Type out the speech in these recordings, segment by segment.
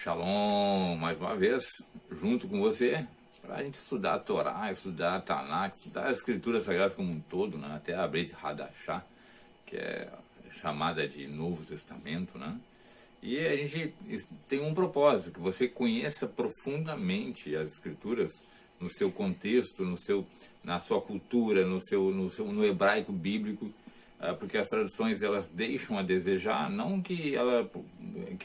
Shalom, mais uma vez, junto com você, para a gente estudar a Torá, estudar a Tanakh, estudar as escrituras sagradas como um todo, né? Até a Brit Hadashah, que é chamada de Novo Testamento, né? E a gente tem um propósito, que você conheça profundamente as escrituras no seu contexto, na sua cultura, no hebraico bíblico, porque as traduções elas deixam a desejar, não que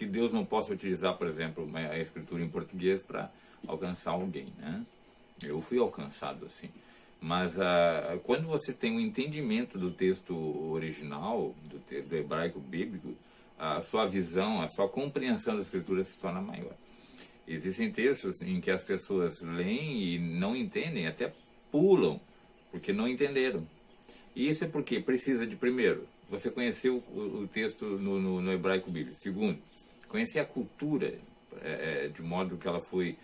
Deus não possa utilizar, por exemplo, a escritura em português para alcançar alguém, né? Eu fui alcançado assim. Mas quando você tem um entendimento do texto original, do hebraico bíblico, a sua visão, a sua compreensão da escritura se torna maior. Existem textos em que as pessoas leem e não entendem, até pulam, porque não entenderam. E isso é porque precisa de, primeiro, você conhecer o texto no hebraico bíblico. Segundo, conhecer a cultura, de modo que ela foi,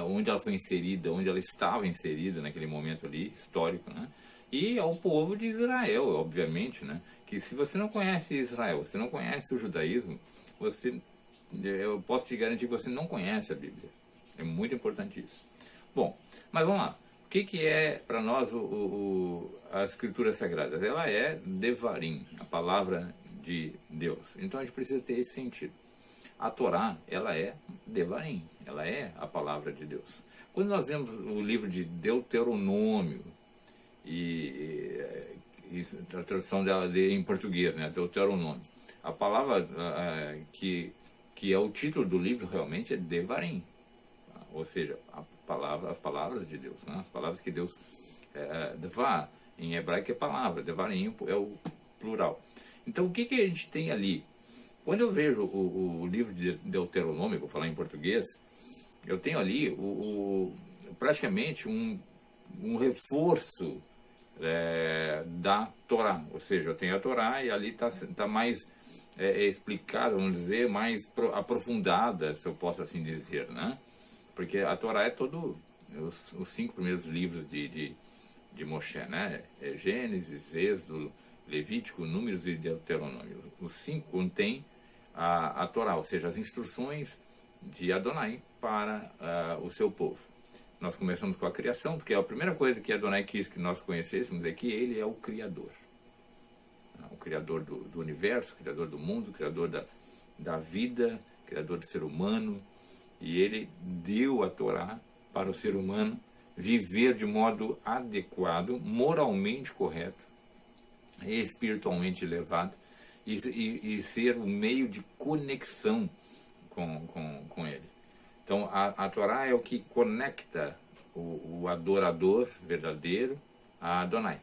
onde ela foi inserida, onde ela estava inserida naquele momento ali, histórico, né? E ao povo de Israel, obviamente, né? Que se você não conhece Israel, você não conhece o judaísmo, eu posso te garantir que você não conhece a Bíblia. É muito importante isso. Bom, mas vamos lá. O que é para nós as escrituras sagradas? Ela é Devarim, a palavra de Deus. Então a gente precisa ter esse sentido. A Torá, ela é Devarim, ela é a palavra de Deus. Quando nós vemos o livro de Deuteronômio, e a tradução dela em português, né, Deuteronômio, a palavra que é o título do livro realmente é Devarim, ou seja, as palavras de Deus, né? As palavras que Deus Devar, em hebraico é palavra, Devarim é o plural. Então o que a gente tem ali? Quando eu vejo o livro de Deuteronômio, vou falar em português, eu tenho ali praticamente um reforço da Torá, ou seja, eu tenho a Torá e ali está mais explicada, vamos dizer, mais aprofundada, se eu posso assim dizer, né? Porque a Torá é os 5 primeiros livros de Moshe, né? É Gênesis, Êxodo, Levítico, Números e Deuteronômio. Os 5 contêm a Torá, ou seja, as instruções de Adonai para o seu povo. Nós começamos com a criação, porque a primeira coisa que Adonai quis que nós conhecêssemos é que ele é o Criador. O Criador do universo, o Criador do mundo, o Criador da vida, o Criador do ser humano. E ele deu a Torá para o ser humano viver de modo adequado, moralmente correto, espiritualmente elevado, e ser o meio de conexão com ele. Então a Torá é o que conecta o adorador verdadeiro a Adonai.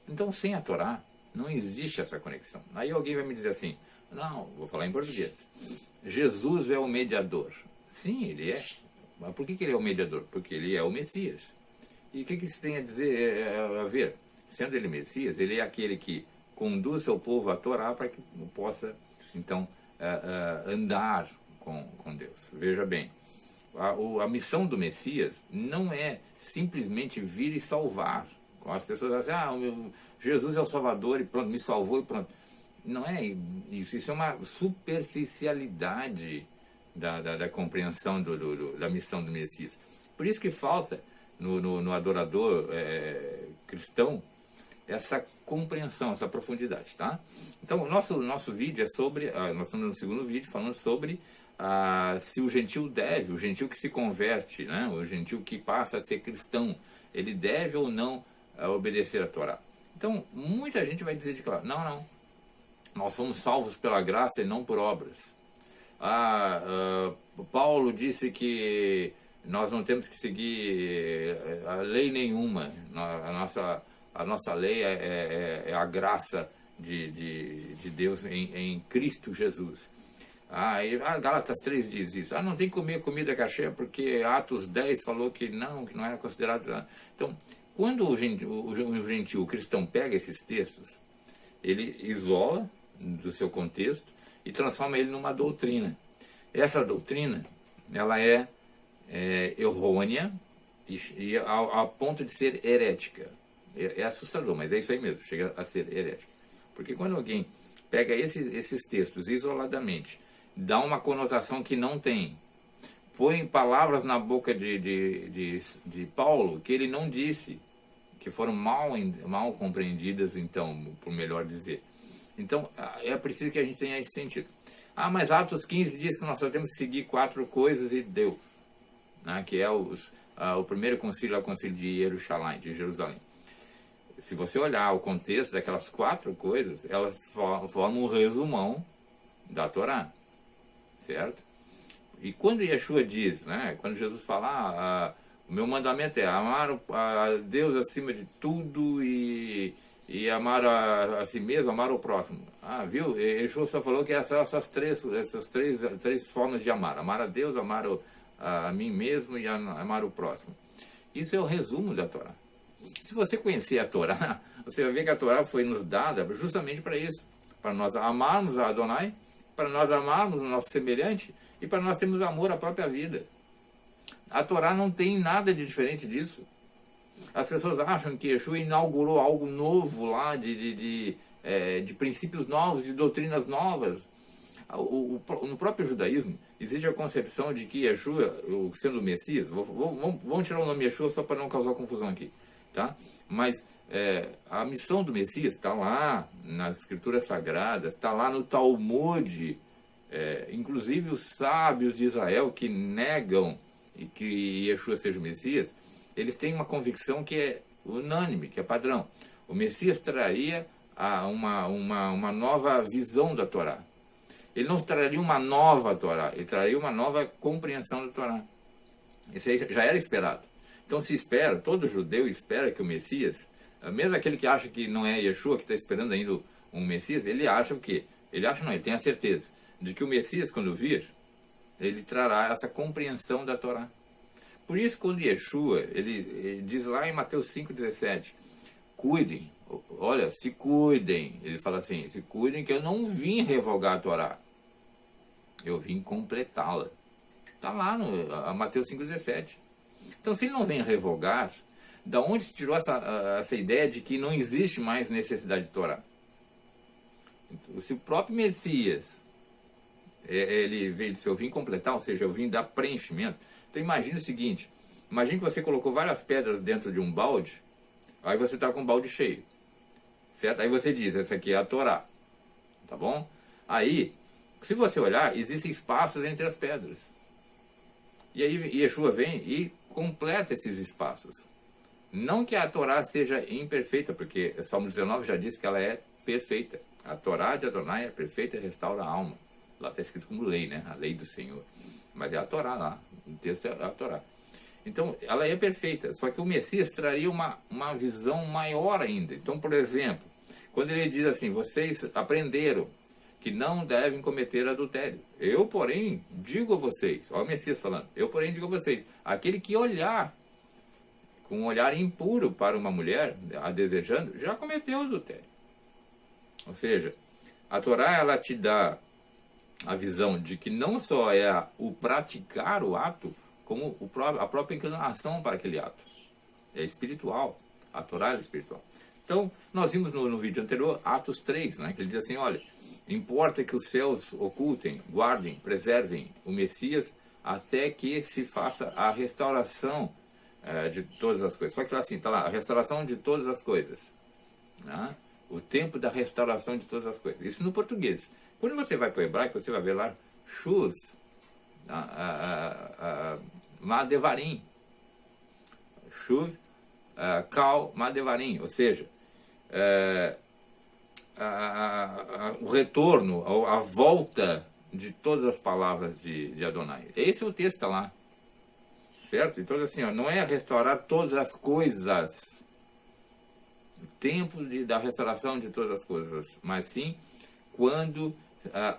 Então sem a Torá não existe essa conexão. Aí alguém vai me dizer assim, não, vou falar em português, Jesus é o mediador. Sim, ele é. Mas por que ele é o mediador? Porque ele é o Messias. E o que isso tem a dizer, a ver? Sendo ele Messias, ele é aquele que conduz seu povo à Torá para que possa, então, andar com Deus. Veja bem, a missão do Messias não é simplesmente vir e salvar. As pessoas dizem, Jesus é o Salvador e pronto, me salvou e pronto. Não é isso. Isso é uma superficialidade da compreensão da missão do Messias. Por isso que falta no adorador cristão essa compreensão, essa profundidade, tá? Então o nosso vídeo é sobre, nós estamos no segundo vídeo falando sobre se o gentil que se converte, né? O gentil que passa a ser cristão, ele deve ou não obedecer a Torá. Então muita gente vai dizer de claro, não, nós somos salvos pela graça e não por obras. Paulo disse que nós não temos que seguir a lei nenhuma. A nossa lei é a graça de Deus em Cristo Jesus. Gálatas 3 diz isso. Não tem que comer comida kosher porque Atos 10 falou que não era considerado. Então, quando o gentil, o cristão, pega esses textos, ele isola do seu contexto e transforma ele numa doutrina. Essa doutrina, ela é errônea e a ponto de ser herética. É assustador, mas é isso aí mesmo, chega a ser herética. Porque quando alguém pega esses textos isoladamente, dá uma conotação que não tem, põe palavras na boca de Paulo que ele não disse, que foram mal compreendidas, então, por melhor dizer. Então, é preciso que a gente tenha esse sentido. Mas Atos 15 diz que nós só temos que seguir 4 coisas e deu, né? Que é o primeiro concílio é o concílio de Jerusalém. Se você olhar o contexto daquelas 4 coisas, elas formam um resumão da Torá, certo? E quando Yeshua diz, né, quando Jesus fala, o meu mandamento é amar a Deus acima de tudo e amar a si mesmo, amar o próximo. Viu? Yeshua só falou que essas três formas de amar a Deus, amar a mim mesmo e amar o próximo. Isso é o resumo da Torá. Se você conhecer a Torá, você vai ver que a Torá foi nos dada justamente para isso, para nós amarmos a Adonai, para nós amarmos o nosso semelhante e para nós termos amor à própria vida. A Torá não tem nada de diferente disso. As pessoas acham que Yeshua inaugurou algo novo lá, de princípios novos, de doutrinas novas. No próprio judaísmo, existe a concepção de que Yeshua, sendo o Messias, vamos tirar o nome Yeshua só para não causar confusão aqui, tá? Mas a missão do Messias está lá nas Escrituras Sagradas, está lá no Talmud. Inclusive os sábios de Israel que negam que Yeshua seja o Messias, eles têm uma convicção que é unânime, que é padrão. O Messias traria uma nova visão da Torá. Ele não traria uma nova Torá, ele traria uma nova compreensão da Torá. Isso aí já era esperado. Então se espera, todo judeu espera que o Messias, mesmo aquele que acha que não é Yeshua, que está esperando ainda um Messias, ele acha o quê? Ele tem a certeza de que o Messias, quando vir, ele trará essa compreensão da Torá. Por isso, quando Yeshua, ele diz lá em Mateus 5,17, cuidem, olha, se cuidem, ele fala assim, se cuidem que eu não vim revogar a Torá, eu vim completá-la. Está lá no Mateus 5,17. Então, se ele não vem revogar, da onde se tirou essa ideia de que não existe mais necessidade de Torá? Então, se o próprio Messias, ele veio dizer, eu vim completar, ou seja, eu vim dar preenchimento. Então imagine o seguinte, imagine que você colocou várias pedras dentro de um balde, aí você está com um balde cheio, certo? Aí você diz, essa aqui é a Torá, tá bom? Aí, se você olhar, existem espaços entre as pedras. E aí Yeshua vem e completa esses espaços. Não que a Torá seja imperfeita, porque Salmo 19 já disse que ela é perfeita. A Torá de Adonai é perfeita e restaura a alma. Lá está escrito como lei, né? A lei do Senhor. Mas é a Torá lá. O texto é a Torá. Então, ela é perfeita. Só que o Messias traria uma visão maior ainda. Então, por exemplo, quando ele diz assim, vocês aprenderam que não devem cometer adultério. Eu, porém, digo a vocês, olha o Messias falando, eu, porém, digo a vocês, aquele que olhar com um olhar impuro para uma mulher, a desejando, já cometeu adultério. Ou seja, a Torá, ela te dá a visão de que não só é o praticar o ato, como a própria inclinação para aquele ato. É espiritual. A Torá é espiritual. Então, nós vimos no vídeo anterior, Atos 3, né, que ele diz assim, olha, importa que os céus ocultem, guardem, preservem o Messias até que se faça a restauração de todas as coisas. Só que assim, está lá, a restauração de todas as coisas. Né? O tempo da restauração de todas as coisas. Isso no português. Quando você vai para o hebraico, você vai ver lá, Shuv, Madevarim. Shuv, Kal, Madevarim. Ou seja, o retorno, a volta de todas as palavras de Adonai. Esse é o texto tá lá. Certo? Então, assim, ó, não é restaurar todas as coisas. O tempo da restauração de todas as coisas. Mas sim, quando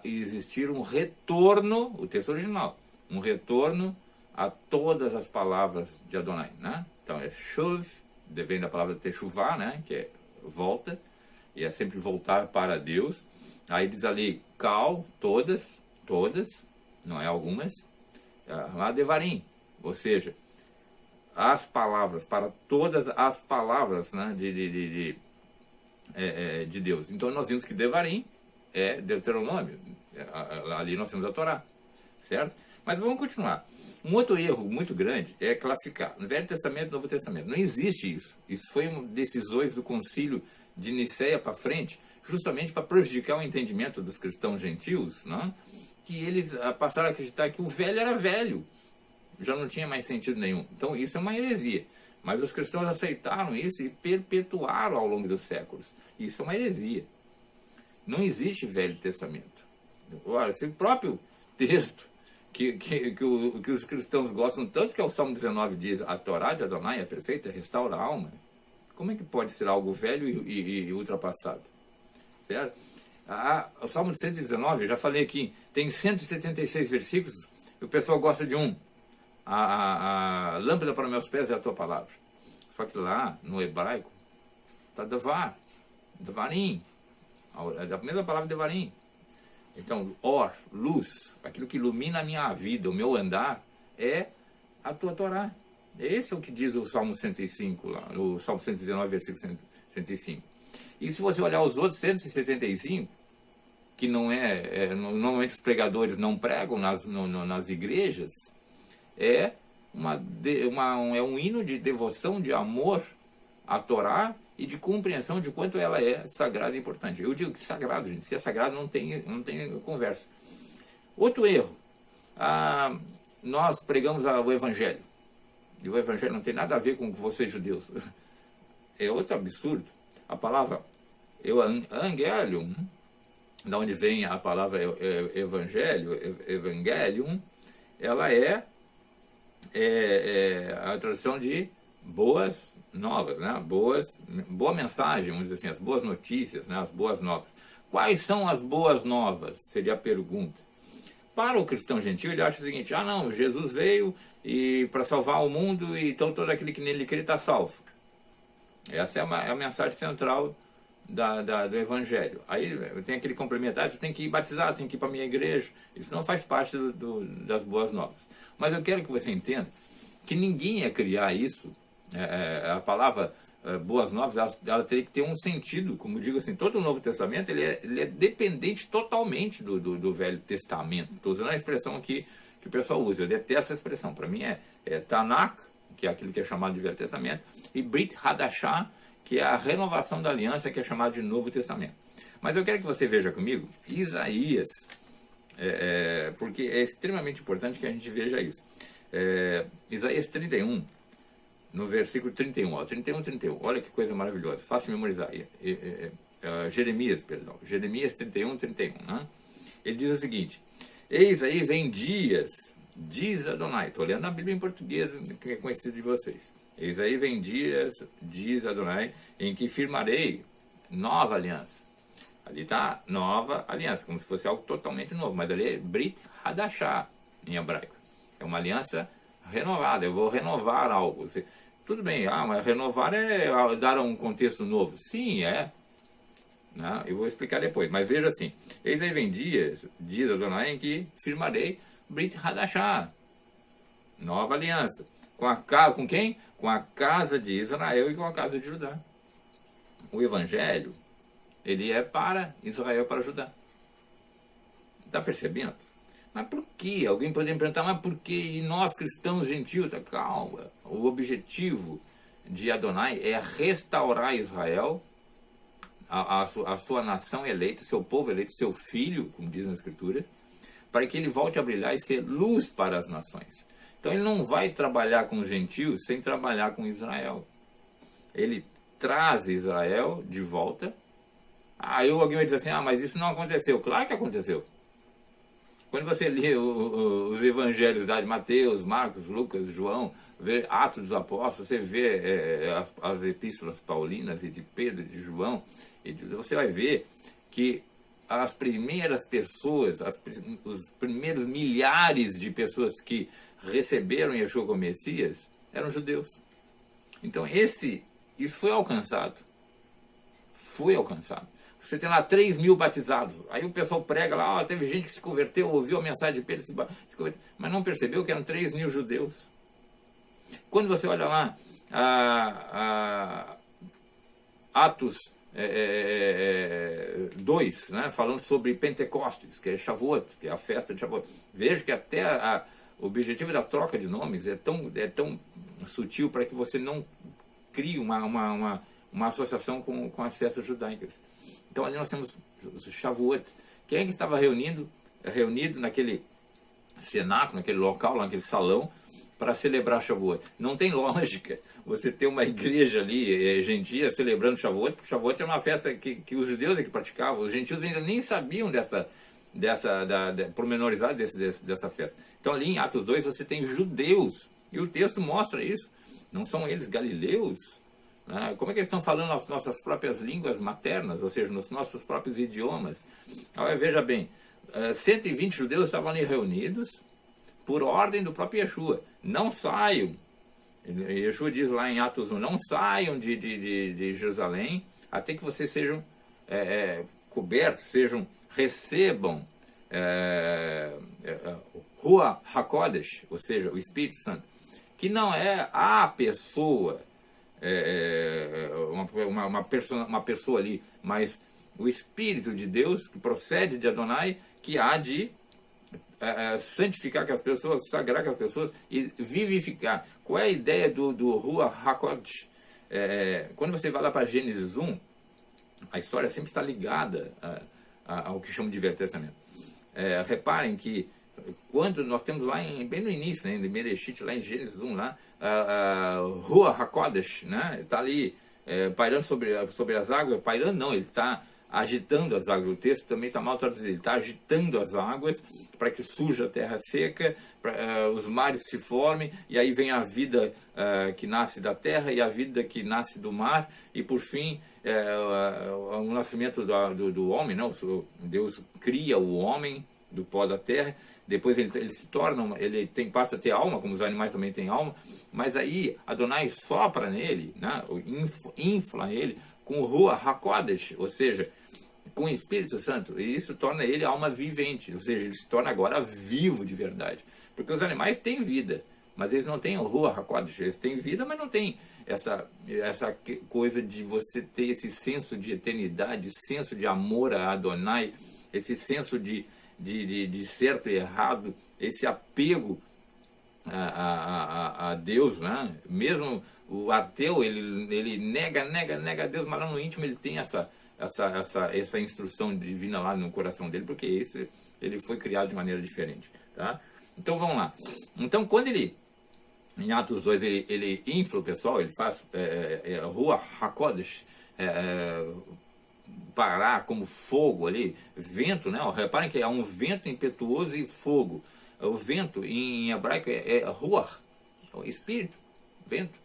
existir um retorno, o texto original, um retorno a todas as palavras de Adonai, né? Então, é Shuv, vem da palavra Teshuvah, né? Que é volta. E é sempre voltar para Deus. Aí diz ali, Kal, todas, não é algumas. Madevarim, ou seja, as palavras, para todas as palavras, né, de Deus. Então nós vimos que Devarim é Deuteronômio. Ali nós temos a Torá, certo? Mas vamos continuar. Um outro erro muito grande é classificar no Velho Testamento e Novo Testamento. Não existe isso. Isso foi uma decisões do Concílio de Nicéia para frente, justamente para prejudicar o entendimento dos cristãos gentios, não? Que eles passaram a acreditar que o velho era velho, já não tinha mais sentido nenhum. Então isso é uma heresia. Mas os cristãos aceitaram isso e perpetuaram ao longo dos séculos. Isso é uma heresia. Não existe Velho Testamento. Olha, esse próprio texto que os cristãos gostam tanto, que é o Salmo 19 diz, a Torá de Adonai é perfeita, restaura a alma. Como é que pode ser algo velho e ultrapassado? Certo? O Salmo 119, eu já falei aqui, tem 176 versículos, e o pessoal gosta de um. A lâmpada para meus pés é a tua palavra. Só que lá, no hebraico, está davar, davarim. A primeira palavra é devarim. Então, luz, aquilo que ilumina a minha vida, o meu andar, é a tua Torá. Esse é o que diz o Salmo 105, lá, o Salmo 119, versículo 105. E se você olhar os outros 175, que não normalmente os pregadores não pregam nas igrejas, é um hino de devoção, de amor à Torá e de compreensão de quanto ela é sagrada e importante. Eu digo que sagrado, gente. Se é sagrado, não tem conversa. Outro erro. Nós pregamos o Evangelho. E o Evangelho não tem nada a ver com vocês judeus. É outro absurdo. A palavra Evangelium, da onde vem a palavra Evangelho, Evangelium, ela é a tradução de boas novas, né? Boa mensagem, vamos dizer assim, as boas notícias, né? As boas novas. Quais são as boas novas? Seria a pergunta. Para o cristão gentil, ele acha o seguinte: não, Jesus veio e para salvar o mundo, e então todo aquele que nele crê está salvo. Essa é a mensagem central do Evangelho. Aí tem aquele complementar: tu tem que ir batizar, tem que ir para a minha igreja. Isso não faz parte das boas novas. Mas eu quero que você entenda que ninguém ia criar isso. A palavra boas novas, ela teria que ter um sentido, como eu digo assim, todo o Novo Testamento ele é dependente totalmente do Velho Testamento. Estou usando a expressão aqui que o pessoal usa, eu detesto essa expressão. Para mim é Tanakh, que é aquilo que é chamado de Velho Testamento, e Brit Hadashah, que é a renovação da aliança, que é chamado de Novo Testamento. Mas eu quero que você veja comigo Isaías, porque é extremamente importante que a gente veja isso. Isaías 31, no versículo 31, 31, olha que coisa maravilhosa, fácil de memorizar. Jeremias 31, 31, né? Ele diz o seguinte: eis aí vem dias, diz Adonai. Estou lendo a Bíblia em português, que é conhecido de vocês. Eis aí vem dias, diz Adonai, em que firmarei nova aliança. Ali está nova aliança, como se fosse algo totalmente novo, mas ali é Brit Hadashah em hebraico. É uma aliança renovada, eu vou renovar algo. Tudo bem, mas renovar é dar um contexto novo. Sim, é. Não, eu vou explicar depois, mas veja assim: eis aí vem dias, diz Adonai, em que firmarei Brit Hadashah, nova aliança. Com quem? Com a casa de Israel e com a casa de Judá. O Evangelho, ele é para Israel, para Judá. Está percebendo? Mas por que? Alguém pode me perguntar: mas por que? E nós cristãos gentios? Calma. O objetivo de Adonai é restaurar Israel, a sua nação eleita, seu povo eleito, seu filho, como dizem as Escrituras, para que ele volte a brilhar e ser luz para as nações. Então ele não vai trabalhar com os gentios sem trabalhar com Israel. Ele traz Israel de volta. Aí alguém vai dizer assim: mas isso não aconteceu. Claro que aconteceu. Quando você lê os evangelhos de Mateus, Marcos, Lucas, João, vê Atos dos Apóstolos, você vê as epístolas paulinas e de Pedro, de João, você vai ver que as primeiras pessoas, os primeiros milhares de pessoas que receberam Yeshua como Messias eram judeus. Então isso foi alcançado. Foi alcançado. Você tem lá 3.000 batizados. Aí o pessoal prega lá: teve gente que se converteu, ouviu a mensagem de Pedro, se converteu, mas não percebeu que eram 3.000 judeus. Quando você olha lá Atos 2, né, falando sobre Pentecostes, que é Shavuot, que é a festa de Shavuot, veja que até o objetivo da troca de nomes é tão sutil para que você não crie uma associação com as festas judaicas. Então ali nós temos o Shavuot. Quem é que estava reunido naquele cenáculo, naquele local, naquele salão, para celebrar Shavuot? Não tem lógica você ter uma igreja ali, gentia, celebrando Shavuot, porque Shavuot é uma festa que os judeus é que praticavam. Os gentios ainda nem sabiam pormenorizada dessa festa. Então ali em Atos 2 você tem judeus, e o texto mostra isso. Não são eles galileus? Né? Como é que eles estão falando as nossas próprias línguas maternas, ou seja, nos nossos próprios idiomas? Agora, veja bem, 120 judeus estavam ali reunidos por ordem do próprio Yeshua. Não saiam. Yeshua diz lá em Atos 1, não saiam de Jerusalém até que vocês sejam cobertos, recebam Ruach HaKodesh, ou seja, o Espírito Santo, que não é a pessoa, uma pessoa ali, mas o Espírito de Deus que procede de Adonai, que há de santificar aquelas pessoas, sagrar aquelas pessoas e vivificar. Qual é a ideia do Ruach HaKodesh? Quando você vai lá para Gênesis 1, a história sempre está ligada ao que chamam de Velho Testamento. Reparem que quando nós temos lá bem no início, né, em Bereshit, lá em Gênesis 1, lá, Ruach HaKodesh, né, está ali pairando sobre as águas. Pairando não, ele está agitando as águas. O texto também está mal traduzido. Ele está agitando as águas para que surja a terra seca, os mares se formem, e aí vem a vida que nasce da terra e a vida que nasce do mar, e por fim o nascimento do homem, não? Deus cria o homem do pó da terra, depois ele se torna, passa a ter alma, como os animais também têm alma, mas aí Adonai sopra nele, né? Infla ele com o Ruach HaKodesh, ou seja, com o Espírito Santo, e isso torna ele alma vivente, ou seja, ele se torna agora vivo de verdade, porque os animais têm vida, mas eles não têm o Ruach HaKodesh, eles têm vida, mas não têm essa coisa de você ter esse senso de eternidade, senso de amor a Adonai, esse senso de certo e errado, esse apego a Deus, né? Mesmo o ateu, ele nega a Deus, mas lá no íntimo ele tem essa instrução divina lá no coração dele, porque ele foi criado de maneira diferente, tá? Então vamos lá. Então quando em Atos 2 ele infla o pessoal, ele faz Ruach HaKodesh parar como fogo ali, vento, né? Reparem que há um vento impetuoso e fogo. O vento em hebraico é Ruach, espírito, vento.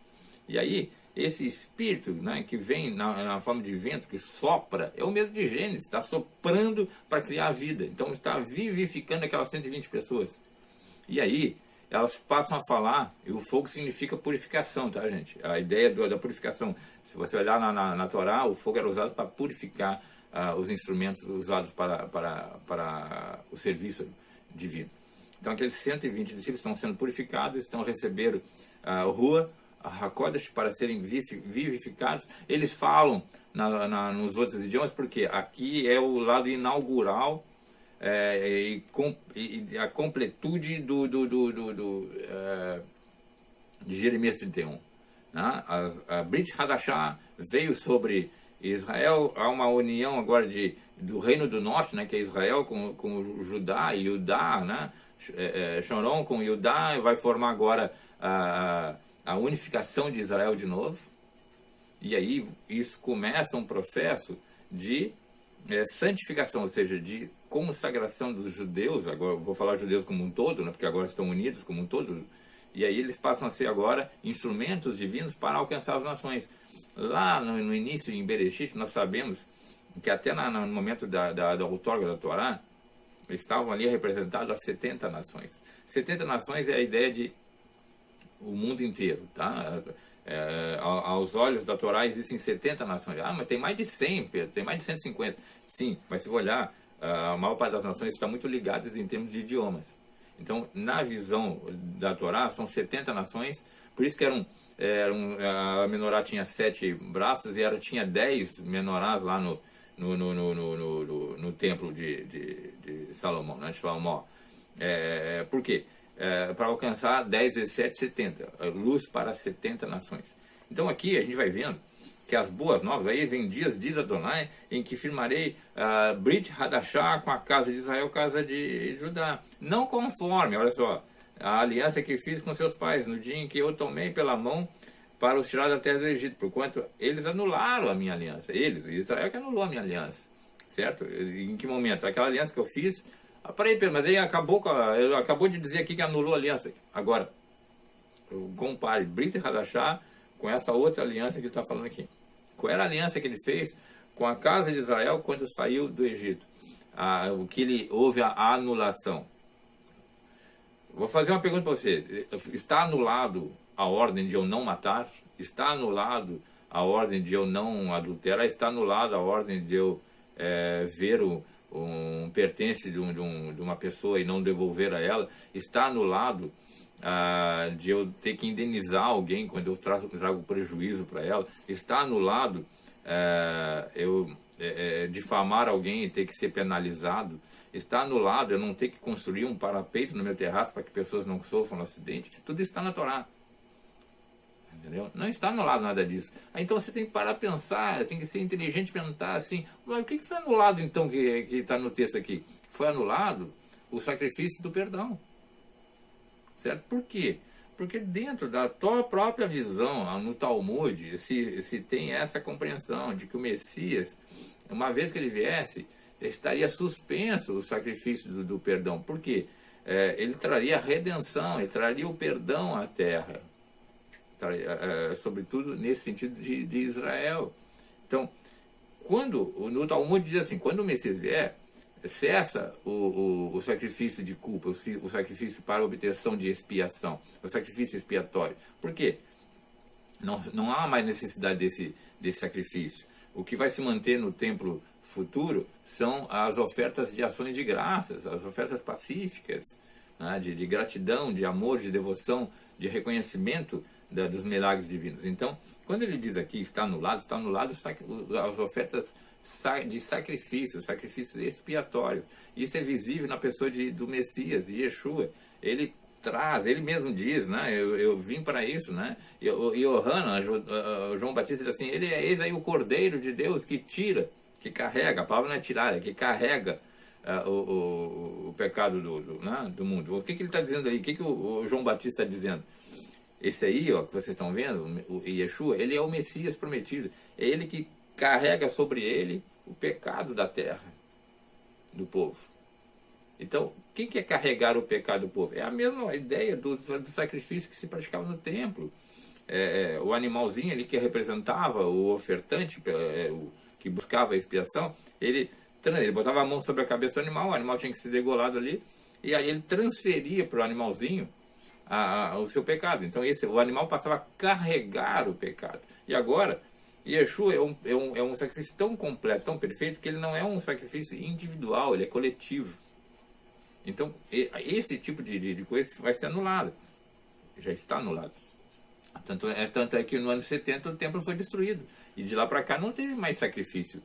E aí esse espírito, né, que vem na forma de vento, que sopra, é o mesmo de Gênesis, está soprando para criar a vida. Então está vivificando aquelas 120 pessoas. E aí elas passam a falar, e o fogo significa purificação, tá, gente? A ideia da purificação. Se você olhar na Torá, o fogo era usado para purificar os instrumentos usados para o serviço divino. Então aqueles 120 discípulos estão sendo purificados, estão recebendo o Ruach HaKodesh para serem vivificados. Eles falam nos outros idiomas, porque aqui é o lado inaugural e a completude de Jeremias 31. Né? A Brit Hadashah veio sobre Israel. Há uma união agora do Reino do Norte, né, que é Israel, com o Judá e Judá, né? Sharon com Judá, vai formar agora a unificação de Israel de novo. E aí isso começa um processo de santificação, ou seja, de consagração dos judeus. Agora eu vou falar judeus como um todo, né, porque agora estão unidos como um todo. E aí eles passam a ser agora instrumentos divinos para alcançar as nações. Lá no início, em Bereshit, nós sabemos que até no momento da outorga da Torá, estavam ali representadas as 70 nações. 70 nações é a ideia de o mundo inteiro, tá? Aos olhos da Torá existem 70 nações. Mas tem mais de 100, Pedro, tem mais de 150. Sim, mas se você olhar, a maior parte das nações está muito ligadas em termos de idiomas. Então, na visão da Torá, são 70 nações, por isso que a menorá tinha 7 braços e tinha 10 menorás lá no templo de Salomão, né, de Salomão. Por quê? para alcançar 10 vezes 7, 70. Luz para 70 nações. Então aqui a gente vai vendo que as boas novas, aí vem dias, diz Adonai, em que firmarei Brit Hadashah com a casa de Israel, casa de Judá. Não conforme, olha só, a aliança que fiz com seus pais, no dia em que eu tomei pela mão para os tirar da terra do Egito, porquanto eles anularam a minha aliança. Eles, Israel que anulou a minha aliança, certo? Em que momento? Aquela aliança que eu fiz, peraí, mas ele acabou de dizer aqui que anulou a aliança. Agora, compare Brit Hadashah com essa outra aliança que ele está falando aqui. Qual era a aliança que ele fez com a casa de Israel quando saiu do Egito? O que houve a anulação. Vou fazer uma pergunta para você. Está anulado a ordem de eu não matar? Está anulado a ordem de eu não adulterar? Está anulada a ordem de eu ver um pertence de uma pessoa e não devolver a ela? Está anulado de eu ter que indenizar alguém quando eu trago prejuízo para ela? Está anulado eu difamar alguém e ter que ser penalizado? Está anulado eu não ter que construir um parapeito no meu terraço para que pessoas não sofram no acidente? Tudo está na Torá. Entendeu? Não está anulado nada disso. Então você tem que parar a pensar, tem que ser inteligente e perguntar assim, mas o que foi anulado então que está no texto aqui? Foi anulado o sacrifício do perdão. Certo? Por quê? Porque dentro da tua própria visão, no Talmud, se tem essa compreensão de que o Messias, uma vez que ele viesse, estaria suspenso o sacrifício do perdão. Por quê? Ele traria a redenção, ele traria o perdão à terra. Sobretudo nesse sentido de Israel. Então, no Talmud diz assim, quando o Messias vier, cessa o sacrifício de culpa, o sacrifício para obtenção de expiação, o sacrifício expiatório. Por quê? Não há mais necessidade desse sacrifício. O que vai se manter no templo futuro são as ofertas de ações de graças, as ofertas pacíficas, né, de gratidão, de amor, de devoção, de reconhecimento dos milagres divinos. Então, quando ele diz aqui está anulado as ofertas de sacrifício expiatório. Isso é visível na pessoa do Messias, de Yeshua. Ele mesmo diz, né? Eu vim para isso, né? E João Batista diz assim, eis aí o Cordeiro de Deus que tira, que carrega, a palavra não é tirar, é que carrega o pecado do mundo. O que ele está dizendo ali? O que o João Batista está dizendo? Esse aí, ó, que vocês estão vendo, o Yeshua, ele é o Messias prometido. É ele que carrega sobre ele o pecado da terra, do povo. Então, o que é carregar o pecado do povo? É a mesma ideia do sacrifício que se praticava no templo. O animalzinho ali que representava o ofertante, que buscava a expiação, ele botava a mão sobre a cabeça do animal, o animal tinha que ser degolado ali, e aí ele transferia para o animalzinho o seu pecado. Então o animal passava a carregar o pecado. E agora, Yeshua é um sacrifício tão completo, tão perfeito, que ele não é um sacrifício individual, ele é coletivo. Então esse tipo de coisa vai ser anulado. Já está anulado. Tanto é que no ano 70 o templo foi destruído. E de lá para cá não teve mais sacrifício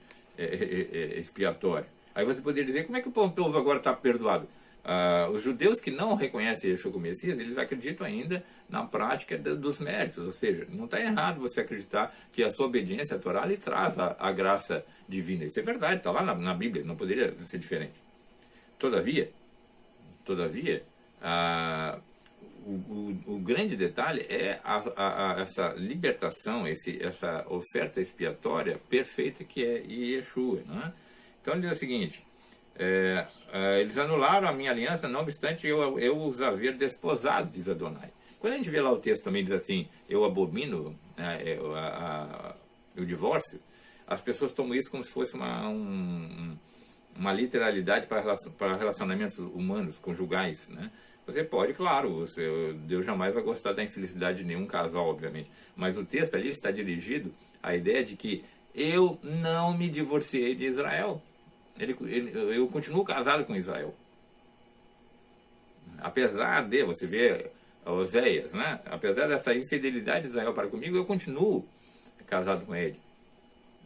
expiatório. Aí você poderia dizer, como é que o povo agora está perdoado? Os judeus que não reconhecem Yeshua como Messias, eles acreditam ainda na prática dos méritos, ou seja, não está errado você acreditar que a sua obediência à Torá lhe traz a graça divina. Isso é verdade, está lá na Bíblia, não poderia ser diferente. Todavia, o grande detalhe é essa libertação, essa oferta expiatória perfeita que é Yeshua. Né? Então ele diz o seguinte, eles anularam a minha aliança, não obstante eu os haver desposado, diz Adonai. Quando a gente vê lá o texto também diz assim, eu abomino o divórcio, as pessoas tomam isso como se fosse uma literalidade para relacionamentos humanos, conjugais, né? Você pode, claro, Deus jamais vai gostar da infelicidade de nenhum casal, obviamente, mas o texto ali está dirigido à ideia de que eu não me divorciei de Israel. Eu continuo casado com Israel. Apesar de, você vê Oséias, né? Apesar dessa infidelidade de Israel para comigo, eu continuo casado com ele.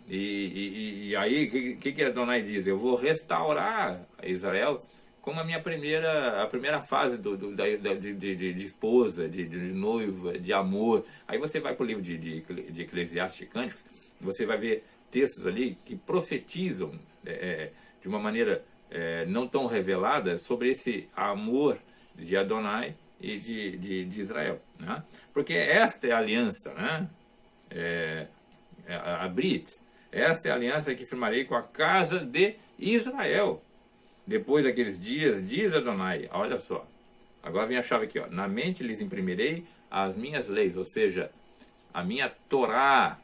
E aí, o que Adonai diz? Eu vou restaurar Israel como a primeira fase de esposa, de noiva, de amor. Aí você vai para o livro de Eclesiastes e Cânticos, você vai ver textos ali que profetizam de uma maneira não tão revelada sobre esse amor de Adonai e de Israel, né? Porque esta é a aliança, né? A Brit, esta é a aliança que firmarei com a casa de Israel. Depois daqueles dias, diz Adonai, olha só, agora vem a chave aqui, ó, na mente lhes imprimirei as minhas leis, ou seja, a minha Torá,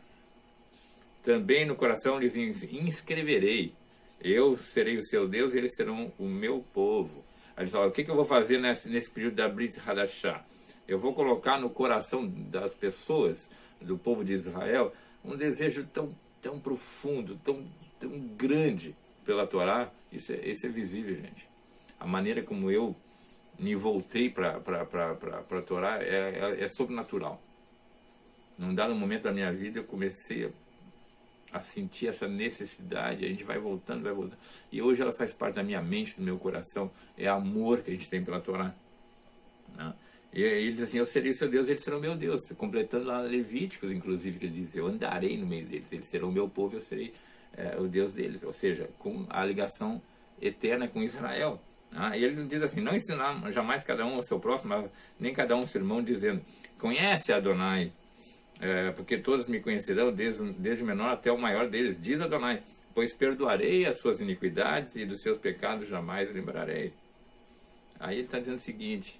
também no coração lhes inscreverei, eu serei o seu Deus e eles serão o meu povo. Aí diz, ó, o que eu vou fazer nesse período da Brit Hadashah? Eu vou colocar no coração das pessoas, do povo de Israel, um desejo tão profundo, tão grande pela Torá. Isso é visível, gente. A maneira como eu me voltei para a Torá é sobrenatural. Num dado momento da minha vida, eu comecei a sentir essa necessidade, a gente vai voltando. E hoje ela faz parte da minha mente, do meu coração. É amor que a gente tem pela Torá, né? E ele diz assim, eu serei o seu Deus, eles serão meu Deus. Completando lá Levíticos, inclusive, que ele diz, eu andarei no meio deles, eles serão o meu povo, eu serei o Deus deles. Ou seja, com a ligação eterna com Israel. E ele diz assim, não ensinar jamais cada um ao seu próximo, nem cada um ao seu irmão, dizendo, conhece Adonai, porque todos me conhecerão, desde o menor até o maior deles, diz Adonai, pois perdoarei as suas iniquidades e dos seus pecados jamais lembrarei. Aí ele está dizendo o seguinte,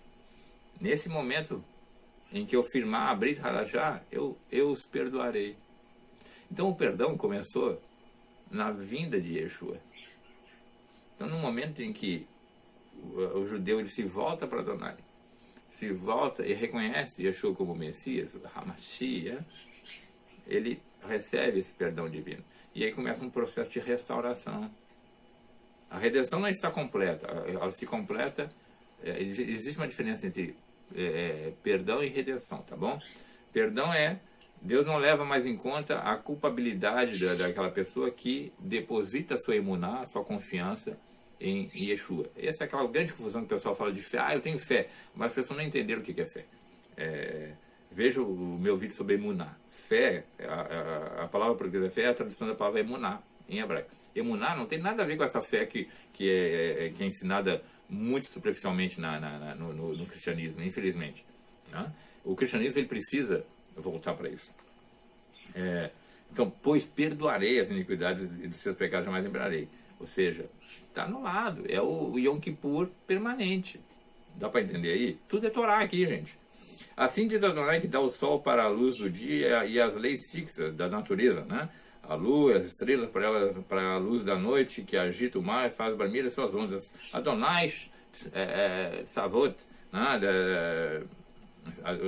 nesse momento em que eu firmar a Brit Hadashah, eu os perdoarei. Então o perdão começou na vinda de Yeshua. Então no momento em que o judeu ele se volta para Adonai, se volta e reconhece Yeshua como Messias, o Hamashiach, ele recebe esse perdão divino. E aí começa um processo de restauração. A redenção não está completa, ela se completa, existe uma diferença entre perdão e redenção, tá bom? Perdão Deus não leva mais em conta a culpabilidade daquela pessoa que deposita sua emuná, sua confiança em Yeshua. Essa é aquela grande confusão que o pessoal fala de fé. Eu tenho fé, mas as pessoas não entenderam o que é fé. Veja o meu vídeo sobre emuná. Fé, a palavra portuguesa fé é a tradução da palavra emuná, em hebraico. Emuná não tem nada a ver com essa fé que é ensinada muito superficialmente no cristianismo, infelizmente, né? O cristianismo ele precisa voltar para isso. Então, pois perdoarei as iniquidades e dos seus pecados jamais lembrarei. Ou seja, está anulado. É o Yom Kippur permanente. Dá para entender aí? Tudo é Torá aqui, gente. Assim diz Adonai que dá o sol para a luz do dia e as leis fixas da natureza, né? A lua, as estrelas para a luz da noite, que agita o mar e faz bramir as suas ondas. Adonai, Savot, né?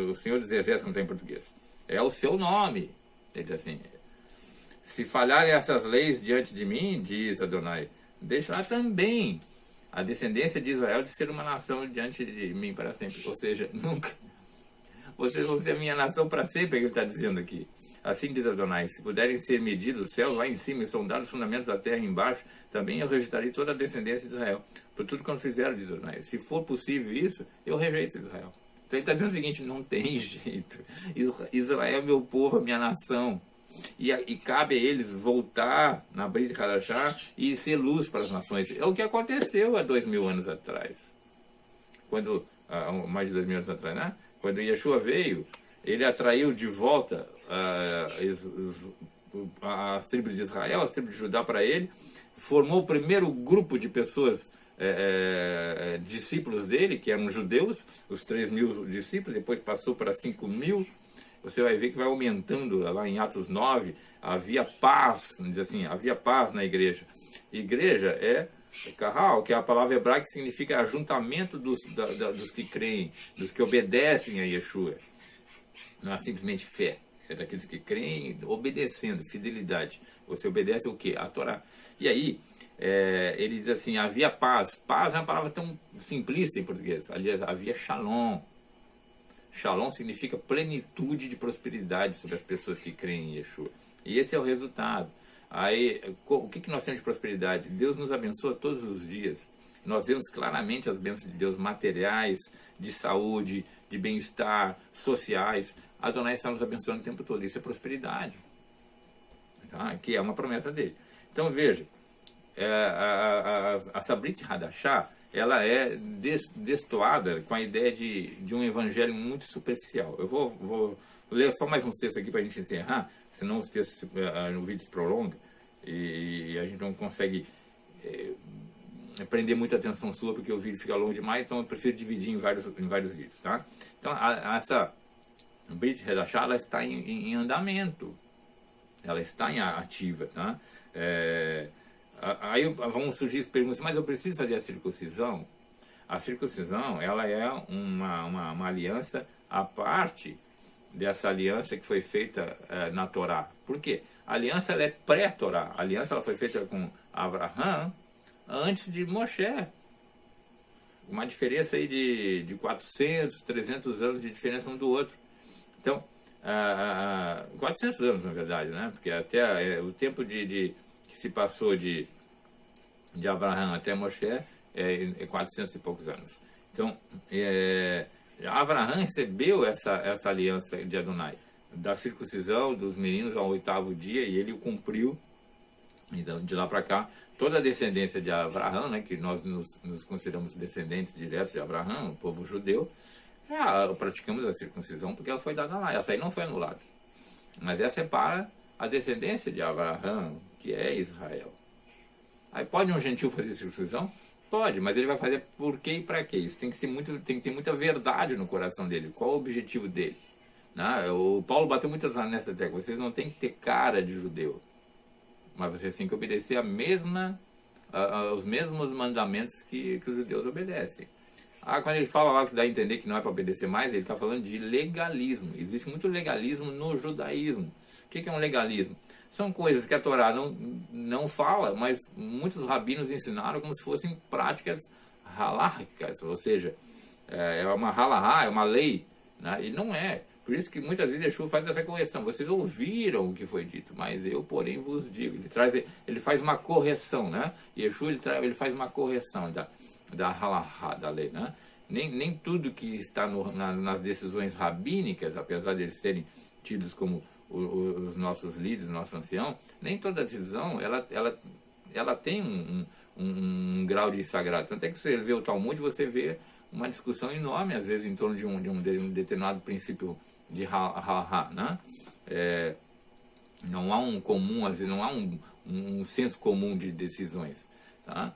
O Senhor dos Exércitos, como está em português. É o seu nome. Ele diz assim, se falharem essas leis diante de mim, diz Adonai, deixará também a descendência de Israel de ser uma nação diante de mim para sempre. Ou seja, nunca. Vocês vão ser a minha nação para sempre, é o que ele está dizendo aqui. Assim diz Adonai, se puderem ser medidos os céus lá em cima e sondar os fundamentos da terra embaixo, também eu rejeitarei toda a descendência de Israel. Por tudo quanto fizeram, diz Adonai. Se for possível isso, eu rejeito Israel. Então ele está dizendo o seguinte, não tem jeito. Israel é meu povo, a minha nação. E cabe a eles voltar na Brit Hadashah e ser luz para as nações. É o que aconteceu há 2000 anos atrás. Mais de 2000 anos atrás, né? Quando Yeshua veio, ele atraiu de volta as tribos de Israel, as tribos de Judá para ele, formou o primeiro grupo de pessoas, discípulos dele, que eram judeus, os 3.000 discípulos, depois passou para 5.000. Você vai ver que vai aumentando lá em Atos 9, havia paz, diz assim, havia paz na igreja. Igreja é Kahal, que é a palavra hebraica que significa ajuntamento dos que creem, dos que obedecem a Yeshua. Não é simplesmente fé, é daqueles que creem obedecendo, fidelidade. Você obedece o quê? A Torá. E aí, ele diz assim, havia paz. Paz é uma palavra tão simplista em português. Aliás, havia shalom. Shalom significa plenitude de prosperidade sobre as pessoas que creem em Yeshua. E esse é o resultado. Aí, o que nós temos de prosperidade? Deus nos abençoa todos os dias. nós vemos claramente as bênçãos de Deus materiais, de saúde, de bem-estar, sociais. Adonai está nos abençoando o tempo todo. Isso é prosperidade, tá? Que é uma promessa dele. Então veja, a Sabrit Hadashah, ela é destoada com a ideia de um evangelho muito superficial. Eu vou ler só mais uns textos aqui para a gente encerrar, senão os textos, o vídeo se prolonga e a gente não consegue prender muita atenção sua, porque o vídeo fica longo demais, então eu prefiro dividir em vários vídeos, tá? Então, essa Brit Hadashah, ela está em andamento, ela está em ativa, tá? Aí vão surgir perguntas, mas eu preciso fazer a circuncisão? A circuncisão, ela é uma aliança à parte dessa aliança que foi feita na Torá. Por quê? A aliança, ela é pré-Torá. A aliança, ela foi feita com Abraham antes de Moshe. Uma diferença aí de 400, 300 anos de diferença um do outro. Então, 400 anos, na verdade, né? Porque até o tempo que se passou de Abraham até Moshe é 400 e poucos anos. Então, Abraham recebeu essa aliança de Adonai, da circuncisão dos meninos ao 8º dia, e ele o cumpriu. Então, de lá para cá, toda a descendência de Abraham, né, que nós nos consideramos descendentes diretos de Abraham, o povo judeu, praticamos a circuncisão porque ela foi dada lá. Essa aí não foi anulada. Mas essa é para a descendência de Abraham, que é Israel. Aí pode um gentil fazer circuncisão? Pode, mas ele vai fazer por quê e para quê? Isso tem que ter muita verdade no coração dele. Qual o objetivo dele? Né? O Paulo bateu muitas vezes nessa tecla. Vocês não têm que ter cara de judeu, mas vocês têm que obedecer os mesmos mandamentos que os judeus obedecem. Quando ele fala lá que dá a entender que não é para obedecer mais, ele está falando de legalismo. Existe muito legalismo no judaísmo. O que é um legalismo? São coisas que a Torá não fala, mas muitos rabinos ensinaram como se fossem práticas halárquicas, ou seja, é uma halahá, é uma lei, né? E não é. Por isso que muitas vezes Yeshua faz essa correção. Vocês ouviram o que foi dito, mas eu, porém, vos digo. Ele faz uma correção, né? Yeshua, ele faz uma correção da halahá, da lei, né? Nem tudo que está nas decisões rabínicas, apesar de eles serem tidos como os nossos líderes, nosso ancião, nem toda decisão ela tem um grau de sagrado. Tanto é que você vê o Talmud, você vê uma discussão enorme, às vezes, em torno de um determinado princípio de halahá, né? Não há um comum, às vezes não há um senso comum de decisões, tá?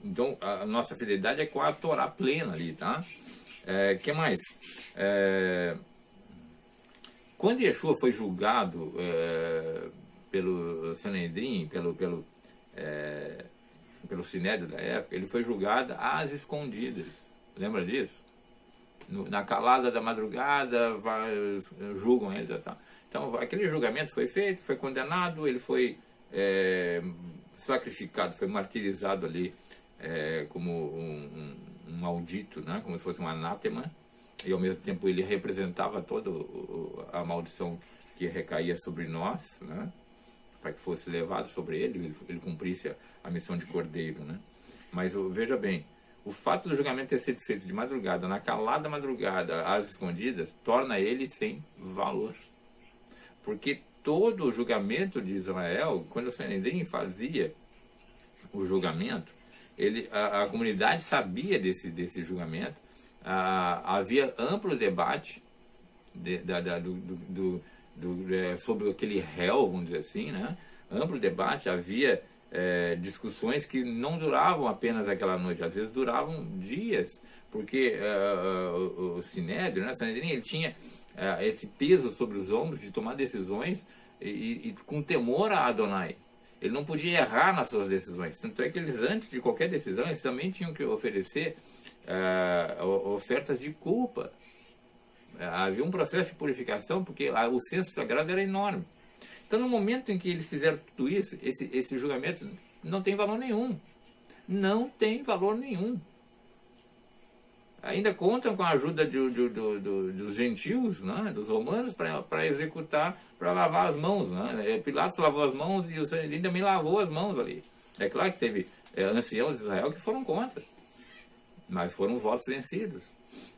Então, a nossa fidelidade é com a Torá plena ali, tá? Que mais? Quando Yeshua foi julgado pelo Sanedrim, pelo Sinédrio da época, ele foi julgado às escondidas. Lembra disso? Na calada da madrugada, julgam ele. Tá? Então, aquele julgamento foi feito, foi condenado, ele foi sacrificado, foi martirizado ali como um maldito, né? Como se fosse um anátema. E ao mesmo tempo ele representava toda a maldição que recaía sobre nós, né? Para que fosse levado sobre ele cumprisse a missão de cordeiro, né? Mas veja bem, o fato do julgamento ter sido feito de madrugada, na calada madrugada, às escondidas, torna ele sem valor. Porque todo o julgamento de Israel, quando o Sanedrim fazia o julgamento, a comunidade sabia desse julgamento. Havia amplo debate sobre aquele réu, vamos dizer assim, né? Amplo debate, havia discussões que não duravam apenas aquela noite, às vezes duravam dias, porque o Sinédrio, né, Sanedrim, ele tinha esse peso sobre os ombros de tomar decisões e com temor a Adonai. Ele não podia errar nas suas decisões. Tanto é que eles, antes de qualquer decisão, eles também tinham que oferecer ofertas de culpa. Havia um processo de purificação, porque o senso sagrado era enorme. Então, no momento em que eles fizeram tudo isso, esse julgamento não tem valor nenhum. Não tem valor nenhum. Ainda contam com a ajuda dos gentios, né, dos romanos, para executar, para lavar as mãos. Né? Pilatos lavou as mãos e o Sanedrim também lavou as mãos ali. É claro que teve anciãos de Israel que foram contra, mas foram votos vencidos.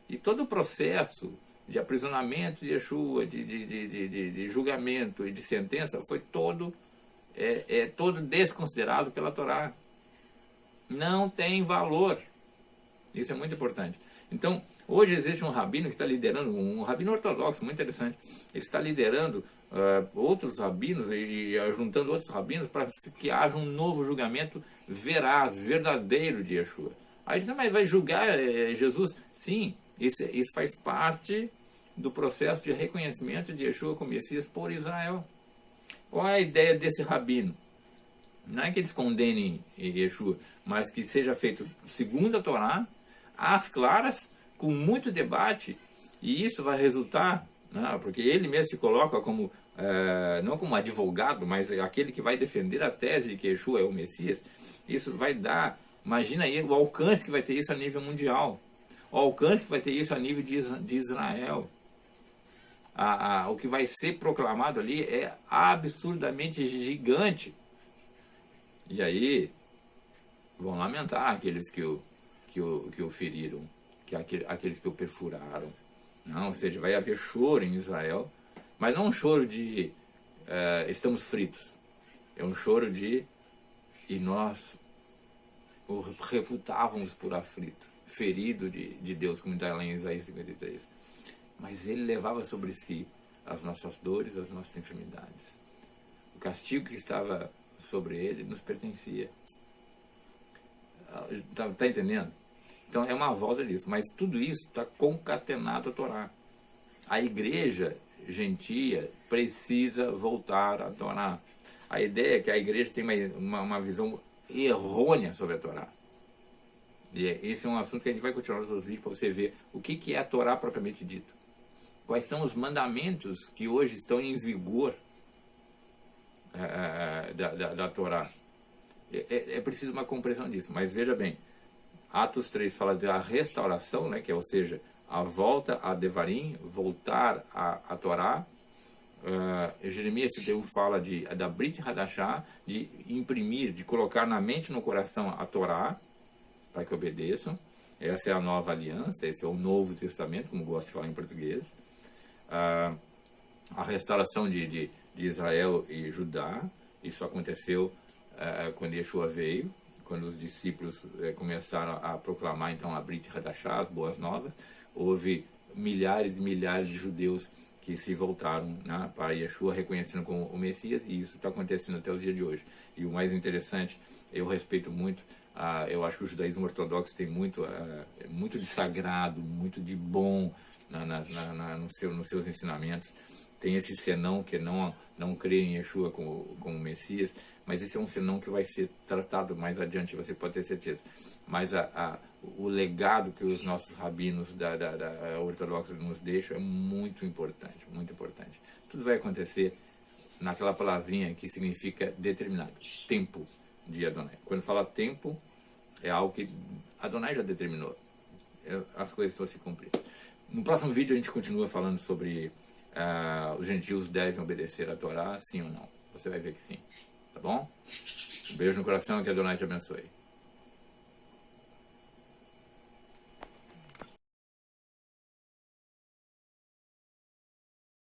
E todo o processo de aprisionamento de Yeshua, de julgamento e de sentença, foi todo desconsiderado pela Torá. Não tem valor. Isso é muito importante. Então, hoje existe um rabino que está liderando, um rabino ortodoxo, muito interessante. Ele está liderando outros rabinos e juntando outros rabinos para que haja um novo julgamento veraz, verdadeiro de Yeshua. Aí diz, mas vai julgar Jesus? Sim, isso faz parte do processo de reconhecimento de Yeshua como Messias por Israel. Qual é a ideia desse rabino? Não é que eles condenem Yeshua, mas que seja feito segundo a Torá, às claras, com muito debate, e isso vai resultar, né, porque ele mesmo se coloca como, não como advogado, mas aquele que vai defender a tese de que Yeshua é o Messias. Isso vai dar, imagina aí o alcance que vai ter isso a nível mundial, o alcance que vai ter isso a nível de Israel. O que vai ser proclamado ali é absurdamente gigante. E aí vão lamentar aqueles que o feriram, aqueles que o perfuraram. Não, ou seja, vai haver choro em Israel, mas não um choro de estamos fritos. É um choro de e nós o refutávamos por aflito, ferido de Deus, como está lá em Isaías 53. Mas ele levava sobre si as nossas dores, as nossas enfermidades. O castigo que estava sobre ele nos pertencia. Está entendendo? Então é uma volta disso. Mas tudo isso está concatenado à Torá. A igreja gentia precisa voltar à Torá. A ideia é que a igreja tem uma visão errônea sobre a Torá. E esse é um assunto que a gente vai continuar nos vídeos para você ver o que é a Torá propriamente dito. Quais são os mandamentos que hoje estão em vigor da Torá. É preciso uma compreensão disso. Mas veja bem, Atos 3 fala da restauração, né, que é, ou seja, a volta a Devarim, voltar a Torá. Jeremias 31 fala da Brit Hadashah, de imprimir, de colocar na mente e no coração a Torá, para que obedeçam. Essa é a nova aliança, esse é o Novo Testamento, como gosto de falar em português. A restauração de Israel e Judá, isso aconteceu quando Yeshua veio, quando os discípulos começaram a proclamar então a Brit Hadashah, as boas novas. Houve milhares e milhares de judeus que se voltaram, né, para Yeshua, reconhecendo como o Messias, e isso está acontecendo até o dia de hoje. E o mais interessante, eu respeito muito, eu acho que o judaísmo ortodoxo tem muito de sagrado, muito de bom nos seus ensinamentos. Tem esse senão que não crê em Yeshua como Messias, mas esse é um senão que vai ser tratado mais adiante, você pode ter certeza. Mas o legado que os nossos rabinos da ortodoxa nos deixam é muito importante, muito importante. Tudo vai acontecer naquela palavrinha que significa determinado, tempo de Adonai. Quando fala tempo, é algo que Adonai já determinou. As coisas estão se cumprindo. No próximo vídeo a gente continua falando sobre os gentios devem obedecer a Torá, sim ou não. Você vai ver que sim, tá bom? Um beijo no coração, que Adonai te abençoe.